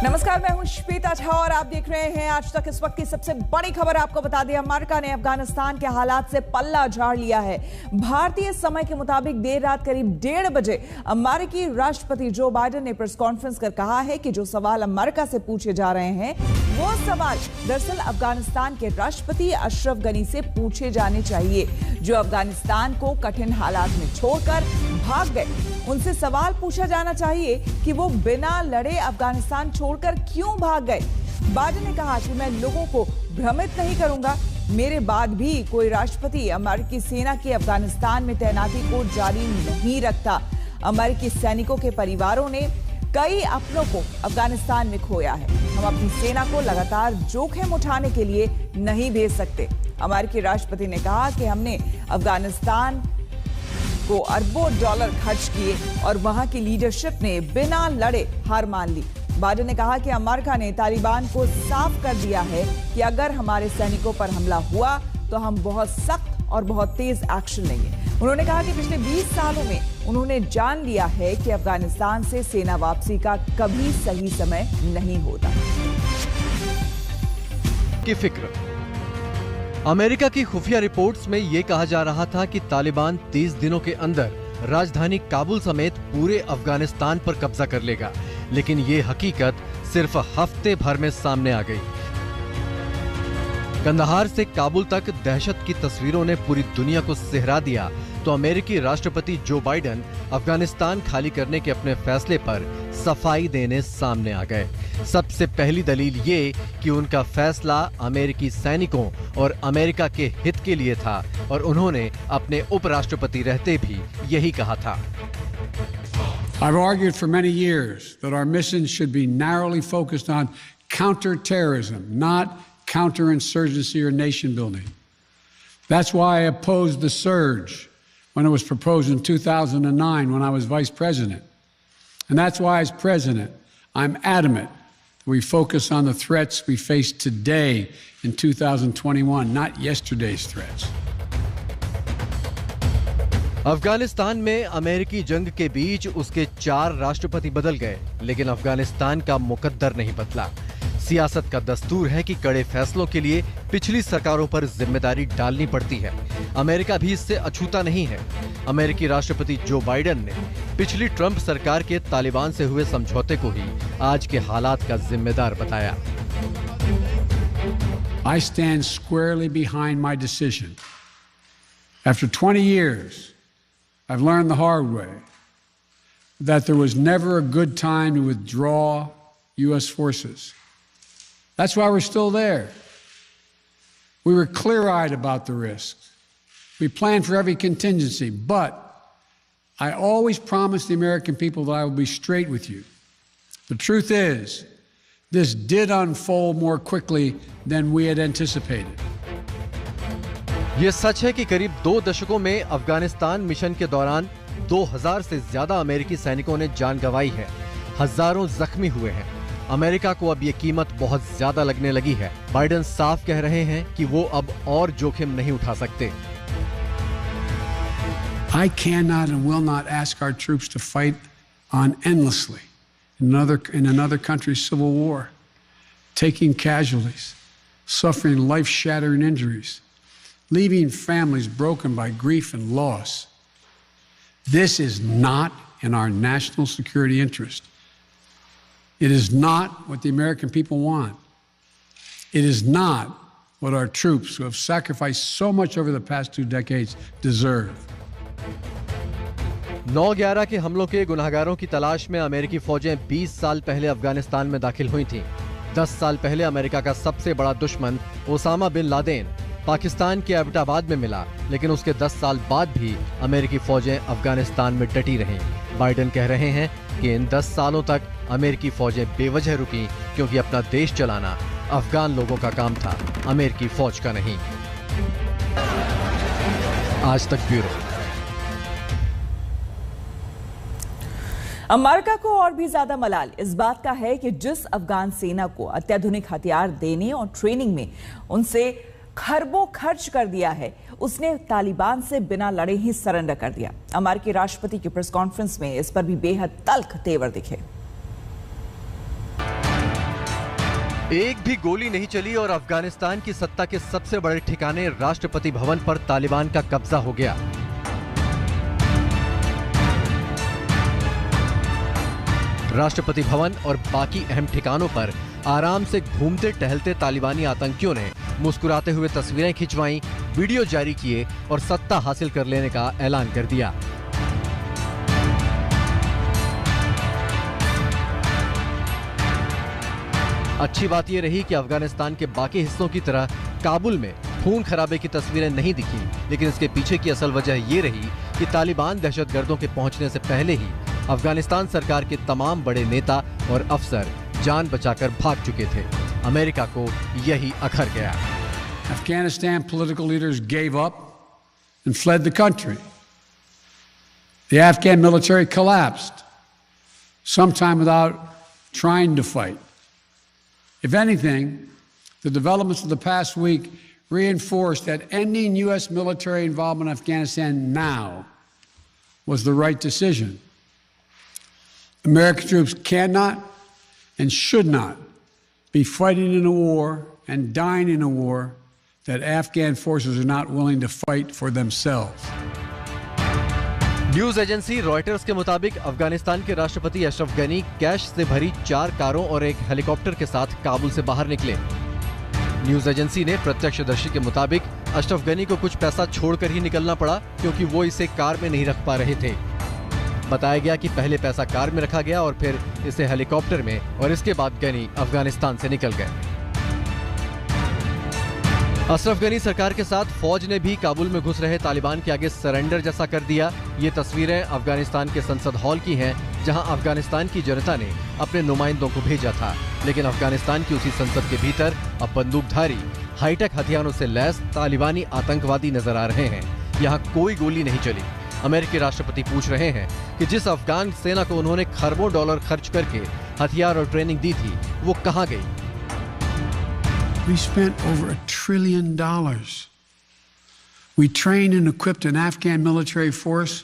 नमस्कार, मैं हूं श्वेता झा और आप देख रहे हैं आज तक। इस वक्त की सबसे बड़ी खबर आपको बता दें, अमेरिका ने अफगानिस्तान के हालात से पल्ला झाड़ लिया है। भारतीय समय के मुताबिक देर रात करीब 1:30 बजे अमेरिकी राष्ट्रपति जो बाइडेन ने प्रेस कॉन्फ्रेंस कर कहा है कि जो सवाल अमेरिका से पूछे जा रहे हैं वो सवाल दरअसल अफगानिस्तान के राष्ट्रपति अशरफ गनी से पूछे जाने चाहिए, जो अफगानिस्तान को कठिन हालात में छोड़कर भाग गए। उनसे सवाल पूछा जाना चाहिए कि वो बिना लड़े अफगानिस्तान छोड़कर क्यों भाग गए। बाइडेन ने कहा कि मैं लोगों को भ्रमित नहीं करूंगा, मेरे बाद भी कोई राष्ट्रपति अमेरिकी सेना की अफगानिस्तान में तैनाती को जारी नहीं रखता। अमेरिकी सैनिकों के परिवारों ने कई अपनों को अफगानिस्तान में खोया है। हम अपनी सेना को लगातार जोखिम उठाने के लिए नहीं भेज सकते। अमेरिकी राष्ट्रपति ने कहा कि हमने अफगानिस्तान को अरबों डॉलर खर्च किए और वहां की लीडरशिप ने बिना लड़े हार मान ली। बाइडेन ने कहा कि अमेरिका ने तालिबान को साफ कर दिया है कि अगर हमारे सैनिकों पर हमला हुआ तो हम बहुत सख्त और बहुत तेज एक्शन लेंगे। उन्होंने कहा कि पिछले 20 सालों में उन्होंने जान लिया है कि अफगानिस्तान से सेना वापसी का कभी सही समय नहीं होता। की फिक्र। अमेरिका की खुफिया रिपोर्ट्स में यह कहा जा रहा था कि तालिबान 30 दिनों के अंदर राजधानी काबुल समेत पूरे अफगानिस्तान पर कब्जा कर लेगा, लेकिन ये हकीकत सिर्फ हफ्ते भर में सामने आ गई। कंदहार से काबुल तक दहशत की तस्वीरों ने पूरी दुनिया को सिहरा दिया तो अमेरिकी राष्ट्रपति जो बाइडेन अफगानिस्तान खाली करने के अपने फैसले पर सफाई देने सामने आ गए। सबसे पहली दलील ये कि उनका फैसला अमेरिकी सैनिकों और अमेरिका के हित के लिए था और उन्होंने अपने उपराष्ट्रपति रहते भी यही कहा था। I've argued for many years that our mission should be narrowly focused on counterterrorism, not counterinsurgency or nation building. That's why I opposed the surge when it was proposed in 2009 when I was vice president. And that's why as president, I'm adamant that we focus on the threats we face today in 2021, not yesterday's threats. Afghanistan में अमेरिकी जंग के बीच उसके 4 राष्ट्रपति बदल गए, लेकिन अफगानिस्तान का मुकद्दर नहीं बदला। सियासत का दस्तूर है कि कड़े फैसलों के लिए पिछली सरकारों पर जिम्मेदारी डालनी पड़ती है। अमेरिका भी इससे अछूता नहीं है। अमेरिकी राष्ट्रपति जो बाइडेन ने पिछली ट्रंप सरकार के तालिबान से हुए समझौते को ही आज के हालात का जिम्मेदार बताया। I stand squarely behind my decision. After 20 years, I've learned the hard way that there was never a good time to withdraw U.S. forces. That's why we're still there. We were clear-eyed about the risks. We planned for every contingency, but I always promised the American people that I would be straight with you. The truth is, this did unfold more quickly than we had anticipated. ये सच है कि करीब 2 दशकों में Afghanistan mission के दौरान 2000 से ज्यादा अमेरिकी सैनिकों ने जान गंवाई है, हजारों जख्मी हुए हैं। अमेरिका को अब ये कीमत बहुत ज्यादा लगने लगी है। बाइडेन साफ कह रहे हैं कि वो अब और जोखिम नहीं उठा सकते। I cannot and will not ask our troops to fight on endlessly in another country's civil war, taking casualties, suffering life-shattering injuries, leaving families broken by grief and loss. This is not in our national security interest. It is not what the American people want. It is not what our troops, who have sacrificed so much over the past 2 decades, deserve. 9/11 के हमलों के गुनहगारों की तलाश में अमेरिकी फौजें 20 साल पहले अफगानिस्तान में दाखिल हुई थीं। 10 साल पहले अमेरिका का सबसे बड़ा दुश्मन ओसामा बिन लादेन पाकिस्तान के एबटाबाद में मिला, लेकिन उसके 10 साल बाद भी अमेरिकी फौजें अफगानिस्तान में डटी रहीं। बाइडेन कह रहे हैं कि इन 10 सालों तक अमेरिकी फौजें बेवजह रुकीं क्योंकि अपना देश चलाना अफगान लोगों का काम था, अमेरिकी फौज का नहीं। आज तक ब्यूरो। अमेरिका को और भी ज्यादा मलाल इस बात का है कि जिस अफगान सेना को अत्याधुनिक हथियार देने और ट्रेनिंग में उनसे खरबों खर्च कर दिया है, उसने तालिबान से बिना लड़े ही सरेंडर कर दिया। अमेरिकी राष्ट्रपति की प्रेस कॉन्फ्रेंस में इस पर भी बेहद तल्ख तेवर दिखे। एक भी गोली नहीं चली और अफगानिस्तान की सत्ता के सबसे बड़े ठिकाने राष्ट्रपति भवन पर तालिबान का कब्जा हो गया। राष्ट्रपति भवन और बाकी अहम ठिकानों पर आराम से घूमते टहलते तालिबानी आतंकियों ने मुस्कुराते हुए तस्वीरें खिंचवाईं, वीडियो जारी किए और सत्ता हासिल कर लेने का ऐलान कर दिया। अच्छी बात यह रही कि अफगानिस्तान के बाकी हिस्सों की तरह काबुल में खून खराबे की तस्वीरें नहीं दिखी, लेकिन इसके पीछे की असल वजह यह रही कि तालिबान दहशतगर्दों के पहुंचने से पहले ही अफगानिस्तान सरकार के तमाम बड़े नेता और अफसर जान बचाकर भाग चुके थे। अमेरिका को यही अखर गया। Afghanistan political leaders gave up and fled the country. The Afghan military collapsed, sometime without trying to fight. If anything, the developments of the past week reinforced that ending U.S. military involvement in Afghanistan now was the right decision. American troops cannot and should not be fighting in a war and dying in a war that Afghan forces are not willing to fight for themselves. News agency Reuters के मुताबिक अफगानिस्तान के राष्ट्रपति Ashraf Ghani cash से भरी 4 कारों और एक helicopter के साथ काबुल से बाहर निकले। न्यूज एजेंसी ने प्रत्यक्षदर्शी के मुताबिक अशरफ गनी को कुछ पैसा छोड़कर ही निकलना पड़ा, क्योंकि वो इसे कार में नहीं रख पा रहे थे। बताया गया कि पहले पैसा कार में रखा गया और फिर इसे हेलीकॉप्टर में, और इसके बाद गनी अफगानिस्तान से निकल गए। अशरफ गनी सरकार के साथ फौज ने भी काबुल में घुस रहे तालिबान के आगे सरेंडर जैसा कर दिया। ये तस्वीरें अफगानिस्तान के संसद हॉल की हैं, जहां अफगानिस्तान की जनता ने अपने नुमाइंदों को भेजा था। लेकिन अफगानिस्तान की उसी संसद के भीतर अब बंदूकधारी हाईटेक हथियारों से लैस तालिबानी आतंकवादी नजर आ रहे हैं। यहाँ कोई गोली नहीं चली। अमेरिकी राष्ट्रपति पूछ रहे हैं कि जिस अफगान सेना को उन्होंने खरबों डॉलर खर्च करके हथियार और ट्रेनिंग दी थी, वो कहाँ गई? We spent over $1 trillion. We trained and equipped an Afghan military force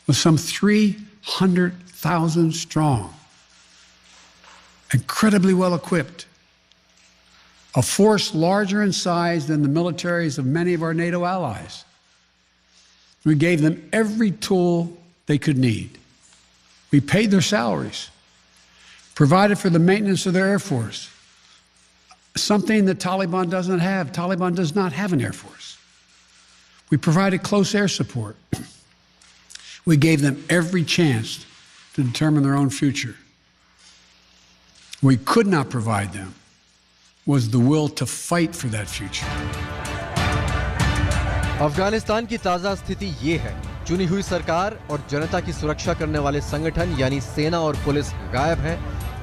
with some 300,000 strong, incredibly well equipped, a force larger in size than the militaries of many of our NATO allies. We gave them every tool they could need. We paid their salaries, provided for the maintenance of their Air Force, something that Taliban doesn't have. Taliban does not have an Air Force. We provided close air support. We gave them every chance to determine their own future. What we could not provide them was the will to fight for that future. Afghanistan की ताजा स्थिति ये है। चुनी हुई सरकार और जनता की सुरक्षा करने वाले संगठन यानी सेना और पुलिस गायब है।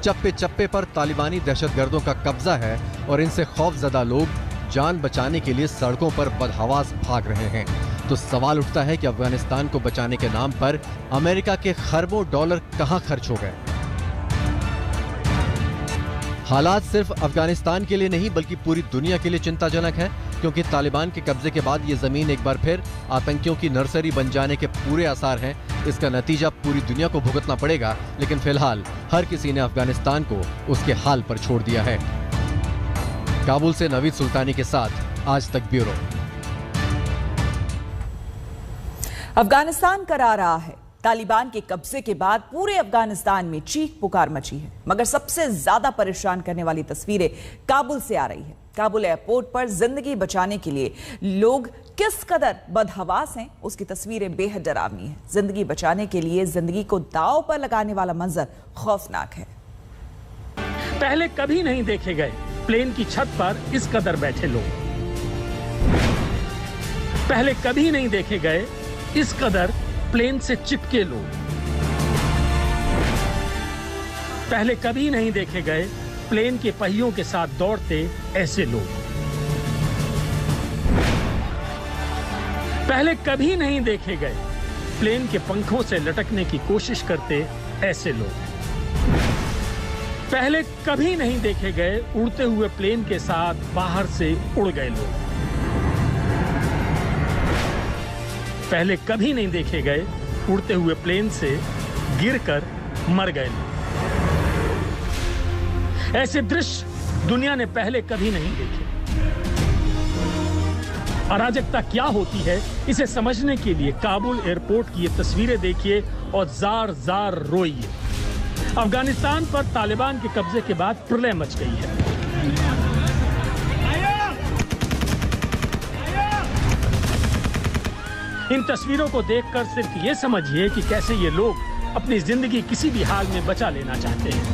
चप्पे चप्पे पर तालिबानी दहशतगर्दों का कब्जा है और इनसे खौफजदा लोग जान बचाने के लिए सड़कों पर बदहवास भाग रहे हैं। तो सवाल उठता है कि अफगानिस्तान को बचाने के नाम पर अमेरिका के खरबों डॉलर कहां खर्च हो गए? हालात सिर्फ अफगानिस्तान के लिए नहीं बल्कि पूरी दुनिया के लिए चिंताजनक है, क्योंकि तालिबान के कब्जे के बाद ये जमीन एक बार फिर आतंकियों की नर्सरी बन जाने के पूरे आसार हैं। इसका नतीजा पूरी दुनिया को भुगतना पड़ेगा, लेकिन फिलहाल हर किसी ने अफगानिस्तान को उसके हाल पर छोड़ दिया है। काबुल से नवीद सुल्तानी के साथ आज तक ब्यूरो। अफगानिस्तान करा रहा है तालिबान के कब्जे के बाद पूरे अफगानिस्तान में चीख पुकार मची है, मगर सबसे ज्यादा परेशान करने वाली तस्वीरें काबुल से आ रही है। काबुल एयरपोर्ट पर जिंदगी बचाने के लिए लोग किस कदर बदहवास हैं, उसकी तस्वीरें बेहद डरावनी है। जिंदगी बचाने के लिए जिंदगी को दांव पर लगाने वाला मंजर खौफनाक है। पहले कभी नहीं देखे गए प्लेन की छत पर इस कदर बैठे लोग। पहले कभी नहीं देखे गए इस कदर प्लेन से चिपके लोग। पहले कभी नहीं देखे गए प्लेन के पहियों के साथ दौड़ते ऐसे लोग। पहले कभी नहीं देखे गए प्लेन के पंखों से लटकने की कोशिश करते ऐसे लोग। पहले कभी नहीं देखे गए उड़ते हुए प्लेन के साथ बाहर से उड़ गए लोग। पहले कभी नहीं देखे गए उड़ते हुए प्लेन से गिरकर मर गए लोग। ऐसे दृश्य दुनिया ने पहले कभी नहीं देखे। अराजकता क्या होती है, इसे समझने के लिए काबुल एयरपोर्ट की ये तस्वीरें देखिए और जार जार रोइए। अफगानिस्तान पर तालिबान के कब्जे के बाद प्रलय मच गई है। इन तस्वीरों को देखकर सिर्फ ये समझिए कि कैसे ये लोग अपनी जिंदगी किसी भी हाल में बचा लेना चाहते हैं।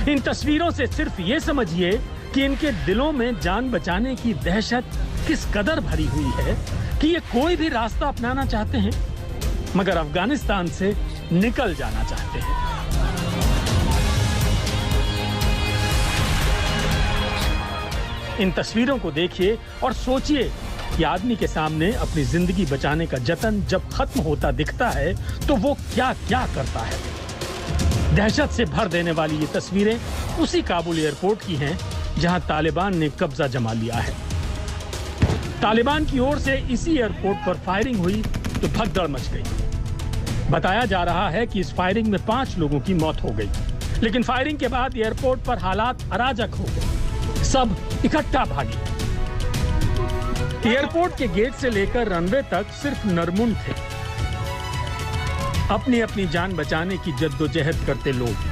इन तस्वीरों से सिर्फ ये समझिए कि इनके दिलों में जान बचाने की दहशत किस कदर भरी हुई है कि ये कोई भी रास्ता अपनाना चाहते हैं, मगर अफगानिस्तान से निकल जाना चाहते हैं। इन तस्वीरों को देखिए और सोचिए कि आदमी के सामने अपनी जिंदगी बचाने का जतन जब खत्म होता दिखता है तो वो क्या क्या करता है। दहशत से भर देने वाली ये तस्वीरें उसी काबुल एयरपोर्ट की हैं जहां तालिबान ने कब्जा जमा लिया है। तालिबान की ओर से इसी एयरपोर्ट पर फायरिंग हुई तो भगदड़ मच गई। बताया जा रहा है कि इस फायरिंग में 5 लोगों की मौत हो गई, लेकिन फायरिंग के बाद एयरपोर्ट पर हालात अराजक हो गए। सब इकट्ठा भागे। एयरपोर्ट के गेट से लेकर रनवे तक सिर्फ नरमुन थे, अपनी अपनी जान बचाने की जद्दोजहद करते लोग।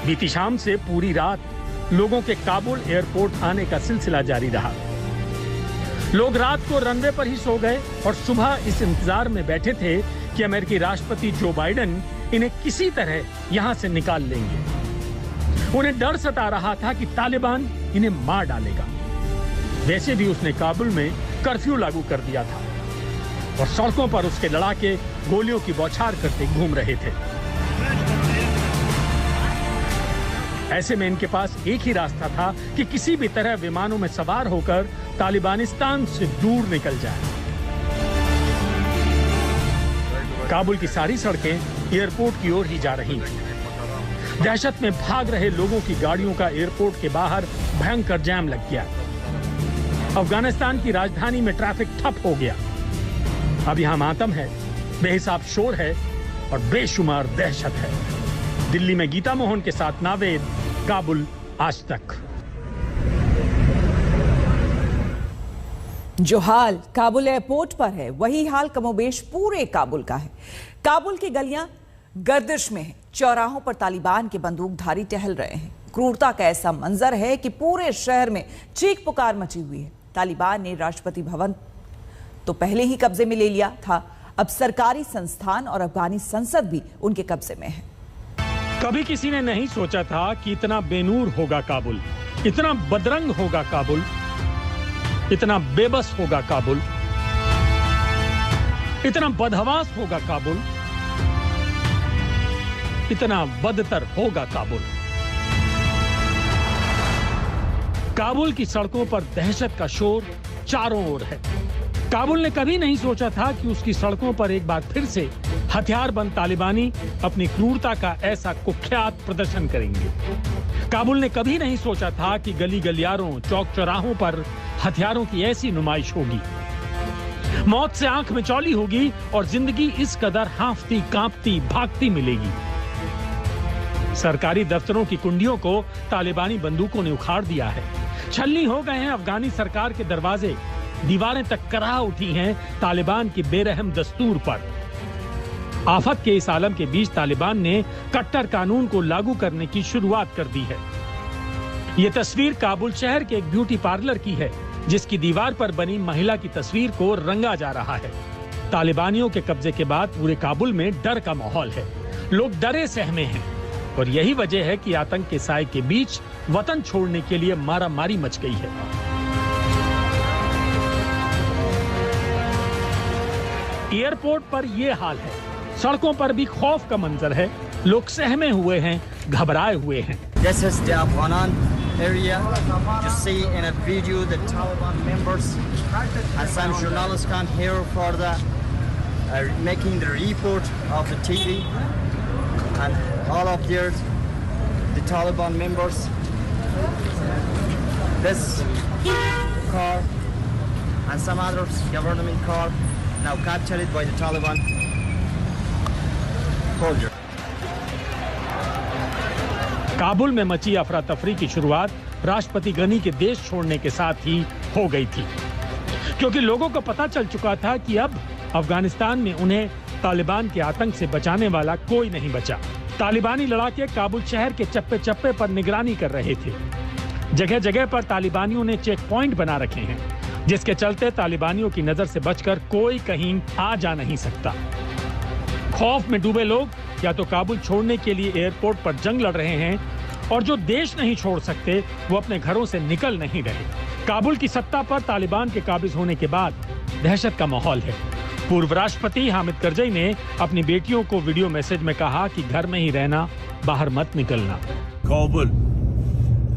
बीती शाम से पूरी रात लोगों के काबुल एयरपोर्ट आने का सिलसिला जारी रहा। लोग रात को रनवे पर ही सो गए और सुबह इस इंतजार में बैठे थे कि अमेरिकी राष्ट्रपति जो बाइडेन इन्हें किसी तरह यहां से निकाल लेंगे। उन्हें डर सता रहा था कि तालिबान इन्हें मार डालेगा। वैसे भी उसने काबुल में कर्फ्यू लागू कर दिया था और सड़कों पर उसके लड़ाके गोलियों की बौछार करते घूम रहे थे। ऐसे में इनके पास एक ही रास्ता था कि किसी भी तरह विमानों में सवार होकर तालिबानिस्तान से दूर निकल जाए। काबुल की सारी सड़कें एयरपोर्ट की ओर ही जा रही थीं। दहशत में भाग रहे लोगों की गाड़ियों का एयरपोर्ट के बाहर भयंकर जाम लग गया। अफगानिस्तान की राजधानी में ट्रैफिक ठप हो गया। अब यहां मातम है, बेहिसाब शोर है और बेशुमार दहशत है। दिल्ली में गीता मोहन के साथ नावेद, काबुल आज तक। जो हाल काबुल एयरपोर्ट पर है वही हाल कमोबेश पूरे काबुल का है। काबुल की गलियां गर्दिश में हैं, चौराहों पर तालिबान के बंदूकधारी टहल रहे हैं। क्रूरता का ऐसा मंजर है कि पूरे शहर में चीख पुकार मची हुई है। तालिबान ने राष्ट्रपति भवन तो पहले ही कब्जे में ले लिया था, अब सरकारी संस्थान और अफगानी संसद भी उनके कब्जे में है। कभी किसी ने नहीं सोचा था कि इतना बेनूर होगा काबुल, इतना बदरंग होगा काबुल, इतना बेबस होगा काबुल, इतना बदहवास होगा काबुल, इतना बदतर होगा काबुल। काबुल की सड़कों पर दहशत का शोर चारों ओर है। काबुल ने कभी नहीं सोचा था कि उसकी सड़कों पर एक बार फिर से हथियारबंद तालिबानी अपनी क्रूरता का ऐसा कुख्यात प्रदर्शन करेंगे। काबुल ने कभी नहीं सोचा था कि गली गलियारों, चौक चौराहों पर हथियारों की ऐसी नुमाइश होगी। मौत से आंख मिचौली होगी और जिंदगी इस कदर हांफती, कांपती, भागती मिलेगी। सरकारी दफ्तरों की कुंडियों को तालिबानी बंदूकों ने उखाड़ दिया है। छलनी हो गए हैं अफगानी सरकार के दरवाजे, दीवारें तक कराह उठी हैं तालिबान की बेरहम दस्तूर पर। आफत के इस आलम के बीच तालिबान ने कट्टर कानून को लागू करने की शुरुआत कर दी है। ये तस्वीर काबुल शहर के एक ब्यूटी पार्लर की है, जिसकी दीवार पर बनी महिला की तस्वीर को रंगा जा रहा है। तालिबानियों के कब्जे के बाद पूरे काबुल में डर का माहौल है। लोग डरे सहमे हैं और यही वजह है कि आतंक के साए के बीच वतन छोड़ने के लिए मारामारी मच गई है। एयरपोर्ट पर यह हाल है, सड़कों पर भी खौफ का मंजर है। लोग सहमे हुए हैं, घबराए हुए हैं। This is the Afghanan area. You see in a video the Taliban members and some journalists come here for the making the report of the TV, and all of here the Taliban members. This car and some other government car now captured by the Taliban soldiers. Kabul में मची अफरा तफरी की शुरुआत राष्ट्रपति गनी के देश छोड़ने के साथ ही हो गई थी, क्योंकि लोगों को पता चल चुका था कि अब अफगानिस्तान में उन्हें तालिबान के आतंक से बचाने वाला कोई नहीं बचा। तालिबानी लड़ाके काबुल शहर के चप्पे चप्पे पर निगरानी कर रहे थे। जगह जगह पर तालिबानियों ने चेक पॉइंट बना रखे हैं, जिसके चलते तालिबानियों की नजर से बचकर कोई कहीं आ जा नहीं सकता। खौफ में डूबे लोग या तो काबुल छोड़ने के लिए एयरपोर्ट पर जंग लड़ रहे हैं, और जो देश नहीं छोड़ सकते वो अपने घरों से निकल नहीं रहे। काबुल की सत्ता पर तालिबान के काबिज होने के बाद दहशत का माहौल है। पूर्व राष्ट्रपति हामिद करजई ने अपनी बेटियों को वीडियो मैसेज में कहा कि घर में ही रहना, बाहर मत निकलना। काबुल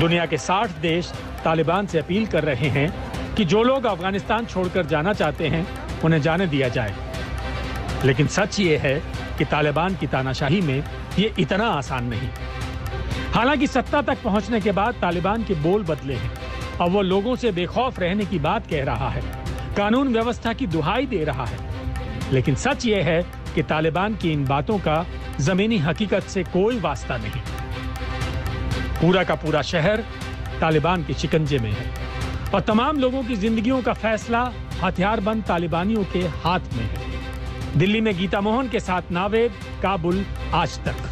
दुनिया के 60 देश तालिबान से अपील कर रहे हैं कि जो लोग अफगानिस्तान छोड़कर जाना चाहते हैं उन्हें जाने दिया जाए, लेकिन सच ये है कि तालिबान की तानाशाही में ये इतना आसान नहीं। हालांकि सत्ता तक पहुंचने के बाद तालिबान के बोल बदले हैं। अब वो लोगों से बेखौफ रहने की बात कह रहा है, कानून व्यवस्था की दुहाई दे रहा है, लेकिन सच ये है कि तालिबान की इन बातों का जमीनी हकीकत से कोई वास्ता नहीं। पूरा का पूरा शहर तालिबान के शिकंजे में है और तमाम लोगों की जिंदगियों का फैसला हथियारबंद तालिबानियों के हाथ में है। दिल्ली में गीता मोहन के साथ नावेद, काबुल, आज तक।